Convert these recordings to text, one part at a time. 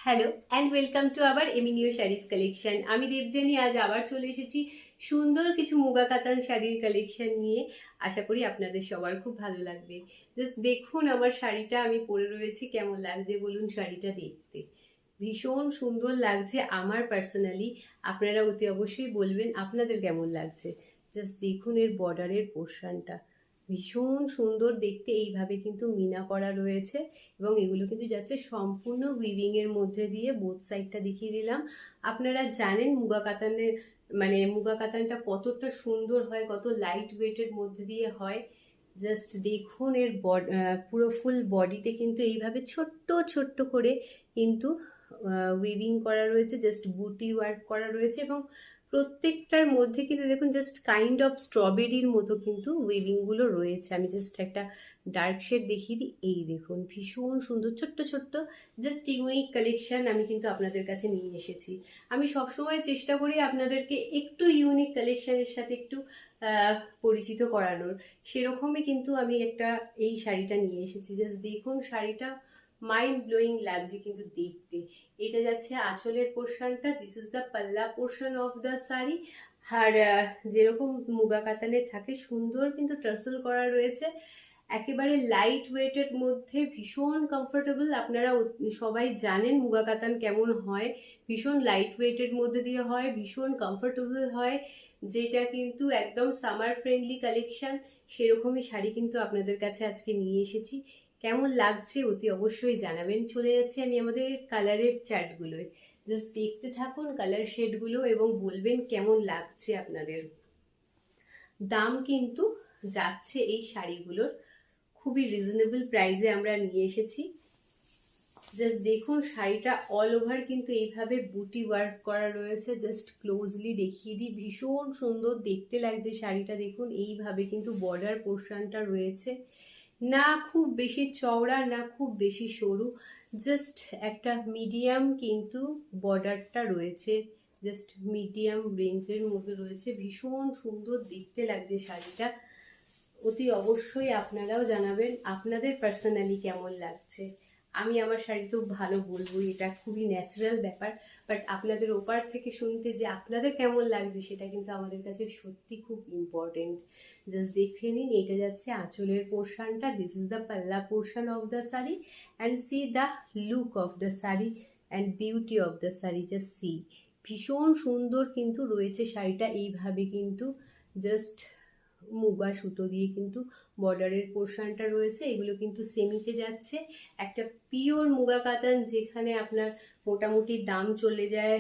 Hello and welcome to আবার এমিনিও saris collection. আমি দেবজানি আজ আবার চলে এসেছি সুন্দর কিছু মুগা কাতান শাড়ির কালেকশন নিয়ে। আশা করি আপনাদের সবার খুব ভালো লাগবে। জাস্ট দেখুন আমার শাড়িটা আমি পরে রয়েছি, কেমন লাগছে বলুন শাড়িটা দেখতে। ভীষণ সুন্দর লাগছে আমার পার্সোনালি। আপনারা অতি অবশ্যই বলবেন আপনাদের কেমন লাগছে। জাস্ট দেখুন এর বর্ডারের পোর্শনটা ভীষণ সুন্দর দেখতে, এইভাবে কিন্তু মিনা করা রয়েছে এবং এগুলো কিন্তু যাচ্ছে সম্পূর্ণ উইভিং এর মধ্যে দিয়ে। বোথ সাইডটা দেখিয়ে দিলাম। আপনারা জানেন মুগা কাতানের মুগা কাতানটা কতটা সুন্দর হয়, কত লাইট ওয়েটের মধ্যে দিয়ে হয়। জাস্ট দেখুন এর পুরো ফুল বডিতে কিন্তু এইভাবে ছোট্ট ছোট্ট করে কিন্তু উইভিং করা রয়েছে, জাস্ট বুটি ওয়ার্ক করা রয়েছে এবং প্রত্যেকটার মধ্যে কিন্তু দেখুন জাস্ট কাইন্ড অফ স্ট্রবেরির মতো কিন্তু উইভিং গুলো রয়েছে। আমি জাস্ট একটা ডার্ক শেড দেখিয়ে দিই। এই দেখুন ভীষণ সুন্দর ছোট্ট ছোট্ট জাস্ট ইউনিক কালেকশন আমি কিন্তু আপনাদের কাছে নিয়ে এসেছি। আমি সবসময় চেষ্টা করি আপনাদেরকে একটু ইউনিক কালেকশনের সাথে একটু পরিচিত করানোর। সেরকমই কিন্তু আমি একটা এই শাড়িটা নিয়ে এসেছি। জাস্ট দেখুন শাড়িটা মাইন্ড ব্লোয়িং লাগছে কিন্তু দেখতে। এটা যাচ্ছে আঁচলের পোর্শনটা, দিস ইজ দ্য পাল্লা পোর্শন অফ দ্য শাড়ি। আর যেরকম মুগা কাতানে থাকে সুন্দর কিন্তু টার্সেল করা রয়েছে, একেবারে লাইট ওয়েটের মধ্যে ভীষণ কমফোর্টেবল। আপনারা সবাই জানেন মুগা কাতান কেমন হয়, ভীষণ লাইট ওয়েটের মধ্যে দিয়ে হয়, ভীষণ কমফোর্টেবল হয়, যেটা কিন্তু একদম সামার ফ্রেন্ডলি কালেকশন। সেরকমই শাড়ি কিন্তু আপনাদের কাছে আজকে নিয়ে এসেছি। কেমন লাগছে অতি অবশ্যই জানাবেন। চলে যাচ্ছি আমি আমাদের কালারের চার্টগুলোয়। জাস্ট দেখতে থাকুন কালার শেডগুলো এবং বলবেন কেমন লাগছে আপনাদের। দাম কিন্তু যাচ্ছে এই শাড়িগুলোর খুবই রিজনেবল প্রাইসে আমরা নিয়ে এসেছি। জাস্ট দেখুন শাড়িটা অল ওভার কিন্তু এইভাবে বুটি ওয়ার্ক করা রয়েছে। জাস্ট ক্লোজলি দেখিয়ে দিই, ভীষণ সুন্দর দেখতে লাগছে শাড়িটা। দেখুন এইভাবে কিন্তু বর্ডার পোর্শনটা রয়েছে, না খুব বেশি চওড়া না খুব বেশি সরু, জাস্ট একটা মিডিয়াম কিন্তু বর্ডারটা রয়েছে, জাস্ট মিডিয়াম রেঞ্জের মধ্যে রয়েছে। ভীষণ সুন্দর দেখতে লাগছে শাড়িটা। অতি অবশ্যই আপনারাও জানাবেন আপনাদের পার্সোনালি কেমন লাগছে। আমি আমার শাড়ি তো ভালো বলবো, এটা খুবই ন্যাচারাল ব্যাপার, বাট আপনাদের ওপার থেকে শুনতে যে আপনাদের কেমন লাগছে সেটা কিন্তু আমাদের কাছে সত্যি খুব ইম্পর্টেন্ট। জাস্ট দেখে নিন, এটা যাচ্ছে আঁচলের পোর্শনটা, দিস ইজ দ্য পাল্লা portion of the sari and C the look of the sari and beauty of the sari. Just see ভীষণ সুন্দর কিন্তু রয়েছে শাড়িটা। এইভাবে কিন্তু জাস্ট মুগা সুতো দিয়ে কিন্তু বর্ডারের পোর্শনটা রয়েছে। এগুলো কিন্তু সেমিতে যাচ্ছে। একটা পিওর মুগা কাতান যেখানে আপনার মোটামুটি দাম চলে যায়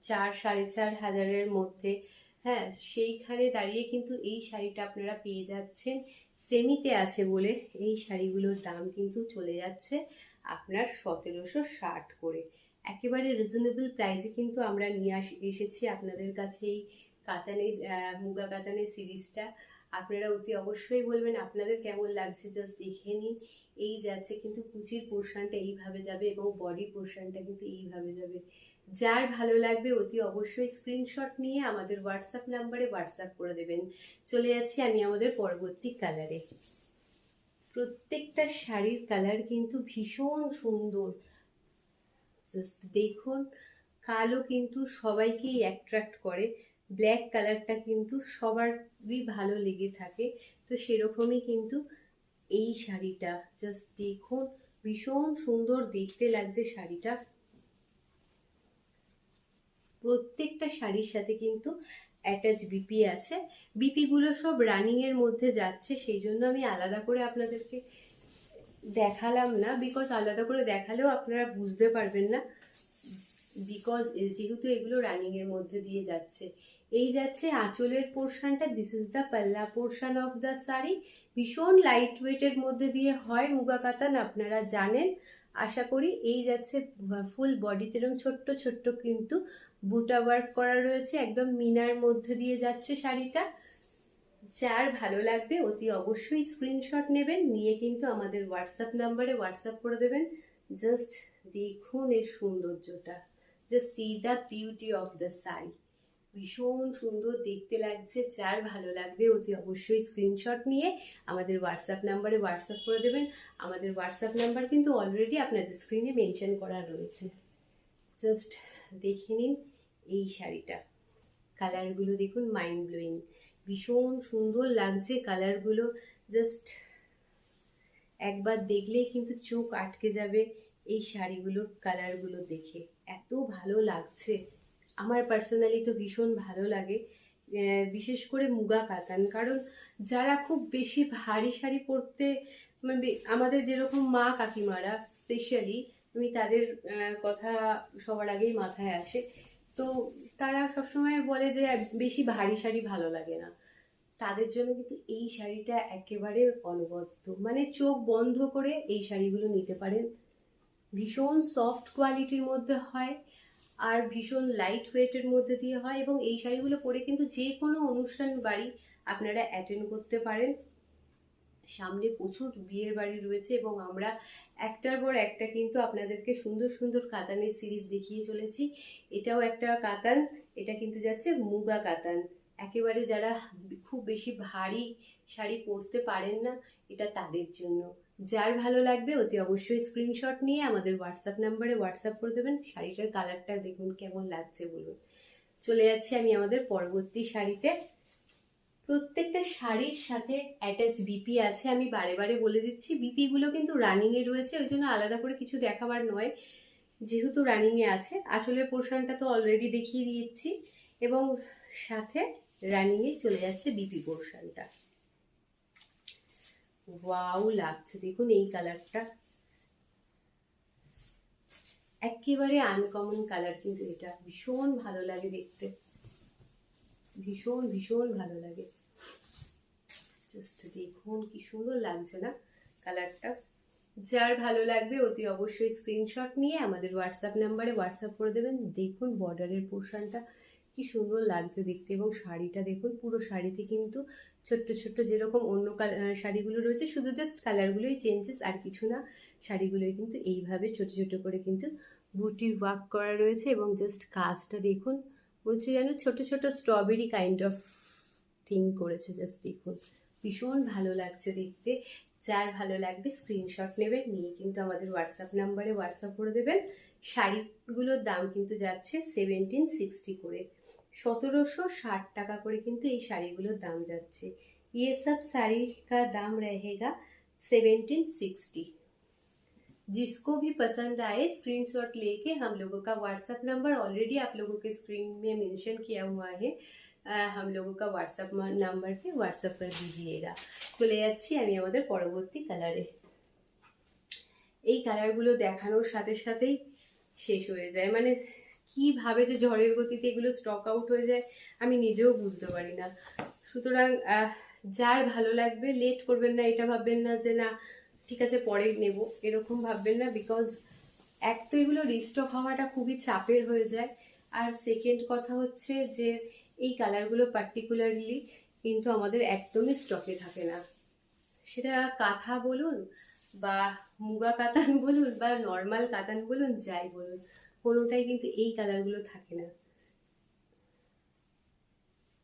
4-4.5 হাজারের মধ্যে। হ্যাঁ, সেইখানে দাঁড়িয়ে কিন্তু এই শাড়িটা আপনারা পেয়ে যাচ্ছেন। সেমিতে আছে বলে এই শাড়িগুলোর দাম কিন্তু চলে যাচ্ছে আপনার 1760 করে। একেবারে রিজনেবল প্রাইসে কিন্তু আমরা নিয়ে এসেছি আপনাদের কাছে এই কাতানের মুগা কাতানের সিরিজটা। আপনারা অতি অবশ্যই বলবেন আপনাদের কেমন লাগছে। জাস্ট দেখে নিন, এই যাচ্ছে কিন্তু কুচির পোর্শনটা এইভাবে যাবে এবং বডি পোর্শনটা কিন্তু এইভাবে যাবে। যার ভালো লাগবে অতি অবশ্যই স্ক্রিনশট নিয়ে আমাদের হোয়াটসঅ্যাপ নাম্বারে হোয়াটসঅ্যাপ করে দেবেন। চলে যাচ্ছি আমি আমাদের পরবর্তী কালারে। প্রত্যেকটা শাড়ির কালার কিন্তু ভীষণ সুন্দর। জাস্ট দেখুন, কালো কিন্তু সবাইকেই অ্যাট্রাক্ট করে, ব্ল্যাক কালারটা কিন্তু সবারই ভালো লেগে থাকে। তো সেরকমই কিন্তু এই শাড়িটা জাস্ট দেখুন, ভীষণ সুন্দর দেখতে লাগছে শাড়িটা। প্রত্যেকটা শাড়ির সাথে কিন্তু অ্যাটাচ বিপি আছে। বিপি গুলো সব রানিং এর মধ্যে যাচ্ছে, সেই জন্য আমি আলাদা করে আপনাদেরকে দেখালাম না, বিকজ আলাদা করে দেখালেও আপনারা বুঝতে পারবেন না, বিকজ যেহেতু এগুলো রানিং এর মধ্যে দিয়ে যাচ্ছে। এই যাচ্ছে আঁচলের পোর্শনটা, দিস ইজ দ্য পাল্লা পোর্শন অফ দ্য শাড়ি। ভীষণ লাইট ওয়েটের মধ্যে দিয়ে হয় মুগা কাতান, আপনারা জানেন আশা করি। এই যাচ্ছে ফুল বডিতে এরকম ছোট্ট ছোট্ট কিন্তু বুটা ওয়ার্ক করা রয়েছে, একদম মিনার মধ্যে দিয়ে যাচ্ছে শাড়িটা। যার ভালো লাগবে অতি অবশ্যই স্ক্রিনশট নেবেন, নিয়ে কিন্তু আমাদের হোয়াটসঅ্যাপ নাম্বারে হোয়াটসঅ্যাপ করে দেবেন। জাস্ট দেখুন এর সৌন্দর্যটা, just see the beauty of the sari. ভীষণ সুন্দর দেখতে লাগছে। যার ভালো লাগবে অতি অবশ্যই স্ক্রিনশট নিয়ে আমাদের হোয়াটসঅ্যাপ নাম্বারে হোয়াটসঅ্যাপ করে দেবেন। আমাদের হোয়াটসঅ্যাপ নাম্বার কিন্তু অলরেডি আপনাদের স্ক্রিনে মেনশন করা রয়েছে। জাস্ট দেখে নিন এই শাড়িটা, কালারগুলো দেখুন, মাইন্ড ব্লোয়িং, ভীষণ সুন্দর লাগছে কালারগুলো। জাস্ট একবার দেখলেই কিন্তু চোখ আটকে যাবে এই শাড়িগুলোর কালারগুলো দেখে, এত ভালো লাগছে। আমার পার্সোনালি তো ভীষণ ভালো লাগে, বিশেষ করে মুগা কাতান। কারণ যারা খুব বেশি ভারী শাড়ি পরতে, আমাদের যেরকম মা কাকিমারা স্পেশালি, আমি তাদের কথা সবার আগেই মাথায় আসে, তো তারা সবসময় বলে যে বেশি ভারী শাড়ি ভালো লাগে না। তাদের জন্য কিন্তু এই শাড়িটা একেবারে অনবদ্য, মানে চোখ বন্ধ করে এই শাড়িগুলো নিতে পারেন। ভীষণ সফট কোয়ালিটির মধ্যে হয় আর ভীষণ লাইট ওয়েটের মধ্যে দিয়ে হয়, এবং এই শাড়িগুলো পরে কিন্তু যে কোনো অনুষ্ঠান বাড়ি আপনারা অ্যাটেন্ড করতে পারেন। সামনে প্রচুর বিয়ের বাড়ি রয়েছে এবং আমরা একটার পর একটা কিন্তু আপনাদেরকে সুন্দর সুন্দর কাতানের সিরিজ দেখিয়ে চলেছি। এটাও একটা কাতান, এটা কিন্তু যাচ্ছে মুগা কাতান। একেবারে যারা খুব বেশি ভারী শাড়ি পরতে পারেন না, এটা তাদের জন্য। যার ভালো লাগবে অতি অবশ্যই স্ক্রিনশট নিয়ে আমাদের হোয়াটসঅ্যাপ নাম্বারে হোয়াটসঅ্যাপ করে দেবেন। শাড়িটার কালারটা দেখুন কেমন লাগছে বলুন। চলে যাচ্ছি আমি আমাদের পরবর্তী শাড়িতে। প্রত্যেকটা শাড়ির সাথে অ্যাটাচ বিপি আছে, আমি বারে বারে বলে দিচ্ছি। বিপি গুলো কিন্তু রানিং এ রয়েছে, ওই জন্য আলাদা করে কিছু দেখাবার নয়, যেহেতু রানিং এ আছে। আসলের পোর্শনটা তো অলরেডি দেখিয়ে দিয়েছি, এবং সাথে রানিং এ চলে যাচ্ছে বিপি পোর্শনটা। ওয়াও লাগছে দেখুন এই কালারটা, একেবারে আনকমন কালার, কিন্তু এটা ভীষণ ভালো লাগে দেখতে, ভীষণ ভীষণ ভালো লাগে। জাস্ট দেখুন কি সুন্দর লাগছে না কালারটা। যার ভালো লাগবে অতি অবশ্যই স্ক্রিনশট নিয়ে আমাদের হোয়াটসঅ্যাপ নাম্বারে হোয়াটসঅ্যাপ করে দেবেন। দেখুন বর্ডারের পোর্শনটা কি সুন্দর লাগছে দেখতে, এবং শাড়িটা দেখুন, পুরো শাড়িতে কিন্তু ছোট্ট ছোট্ট যেরকম অন্য শাড়িগুলো রয়েছে, শুধু জাস্ট কালারগুলোই চেঞ্জেস, আর কিছু না। শাড়িগুলোই কিন্তু এইভাবে ছোট ছোট করে কিন্তু বুটি ওয়ার্ক করা রয়েছে, এবং জাস্ট কাজটা দেখুন, বলছি যেন ছোট ছোট স্ট্রবেরি কাইন্ড অফ থিং করেছে। জাস্ট দেখুন ভীষণ ভালো লাগছে দেখতে। যার ভালো লাগবে স্ক্রিনশট নেবেন, নিয়ে কিন্তু আমাদের হোয়াটসঅ্যাপ নাম্বারে হোয়াটসঅ্যাপ করে দেবেন। শাড়িগুলোর দাম কিন্তু যাচ্ছে 1760 করে, 1760 টাকা করে কিন্তু এই শাড়িগুলোর দাম যাচ্ছে। ये सब साड़ी का दाम रहेगा 1760। जिसको भी पसंद आए स्क्रीनशॉट लेके हम लोगों का व्हाट्सएप नंबर ऑलरेडी आप लोगों के स्क्रीन में मेंशन किया हुआ है, हम लोगों का व्हाट्सएप নাম্বার पे व्हाट्सएप कर दीजिएगा। চলে যাচ্ছি আমি আমাদের পরবর্তী কালারে। এই কালারগুলো দেখানোর সাথে সাথেই শেষ হয়ে যায়, মানে কিভাবে যে ঝড়ের গতিতে এগুলো স্টক আউট হয়ে যায় আমি নিজেও বুঝতে পারি না। সুতরাং যার ভালো লাগবে লেট করবেন না, এটা ভাববেন না যে না ঠিক আছে পরে নেব, এরকম ভাববেন না। বিকজ এক তো এগুলো রিস্টক হওয়াটা খুবই চাপের হয়ে যায়, আর সেকেন্ড কথা হচ্ছে যে এই কালারগুলো পার্টিকুলারলি কিন্তু আমাদের একদমই স্টকে থাকে না। সেটা কাঁথা বলুন বা মুগা কাতান বলুন বা নর্মাল কাতান বলুন, যাই বলুন, কোনোটাই কিন্তু এই কালারগুলো থাকে না।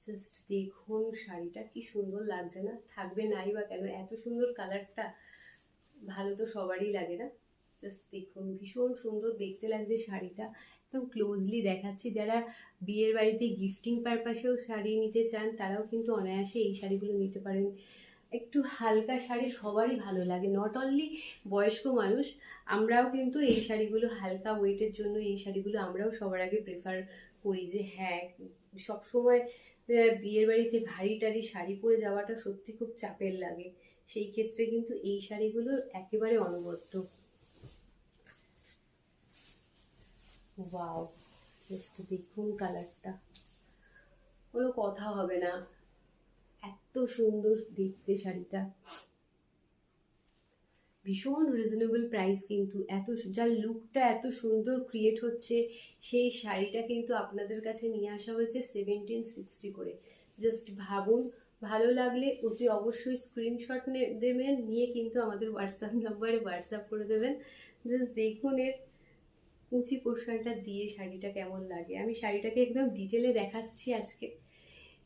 জাস্ট দেখুন শাড়িটা কি সুন্দর লাগছে না, থাকবে নাই বা কেন, এত সুন্দর কালারটা ভালো তো সবারই লাগে না। জাস্ট দেখুন ভীষণ সুন্দর দেখতে লাগছে শাড়িটা, একদম ক্লোজলি দেখাচ্ছি। যারা বিয়ের বাড়িতে গিফটিং পারপাসেও শাড়ি নিতে চান তারাও কিন্তু অনায়াসে এই শাড়িগুলো নিতে পারেন। একটু হালকা শাড়ি সবারই ভালো লাগে, নট অনলি বয়স্ক মানুষ, আমরাও কিন্তু এই শাড়িগুলো হালকা ওয়েটের জন্য এই শাড়িগুলো আমরাও সবার আগে প্রেফার করি। যে হ্যাঁ সবসময় বিয়ের বাড়িতে ভারী টারি শাড়ি পরে যাওয়াটা সত্যি খুব চাপের লাগে, সেই ক্ষেত্রে কিন্তু এই শাড়িগুলো একেবারে অনবদ্য। ওয়াও জাস্ট দেখুন কালারটা, কোনো কথা হবে না, এত সুন্দর দেখতে শাড়িটা। ভীষণ রিজনেবল প্রাইস, কিন্তু এত যার লুকটা এত সুন্দর ক্রিয়েট হচ্ছে সেই শাড়িটা কিন্তু আপনাদের কাছে নিয়ে আসা হয়েছে 1760 করে। জাস্ট ভাবুন, ভালো লাগলে অতি অবশ্যই স্ক্রিনশট দেবেন, নিয়ে কিন্তু আমাদের হোয়াটসঅ্যাপ নাম্বারে হোয়াটসঅ্যাপ করে দেবেন। জাস্ট দেখুন এর কুচি পোর্শনটা দিয়ে শাড়িটা কেমন লাগে। আমি শাড়িটাকে একদম ডিটেলে দেখাচ্ছি আজকে,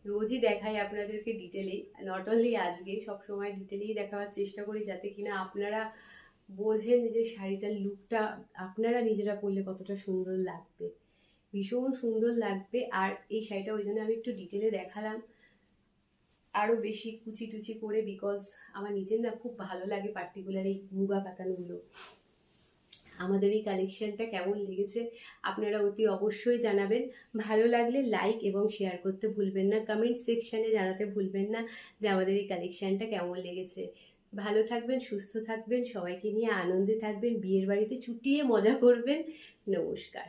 রোজই দেখাই আপনাদেরকে ডিটেলেই, নট অনলি আজকে, সবসময় ডিটেলেই দেখাবার চেষ্টা করি, যাতে কিনা আপনারা বোঝেন যে শাড়িটার লুকটা আপনারা নিজেরা পরলে কতটা সুন্দর লাগবে, ভীষণ সুন্দর লাগবে। আর এই শাড়িটা ওই জন্য আমি একটু ডিটেলে দেখালাম আরও বেশি কুচি টুচি করে, বিকজ আমার নিজের না খুব ভালো লাগে পার্টিকুলার এই মুগা কাতানগুলো। আমাদের এই কালেকশনটা কেমন লেগেছে আপনারা অতি অবশ্যই জানাবেন। ভালো লাগলে লাইক এবং শেয়ার করতে ভুলবেন না, কমেন্ট সেকশানে জানাতে ভুলবেন না যে আমাদের এই কালেকশনটা কেমন লেগেছে। ভালো থাকবেন, সুস্থ থাকবেন, সবাইকে নিয়ে আনন্দে থাকবেন, বিয়ের বাড়িতে চুটিয়ে মজা করবেন। নমস্কার।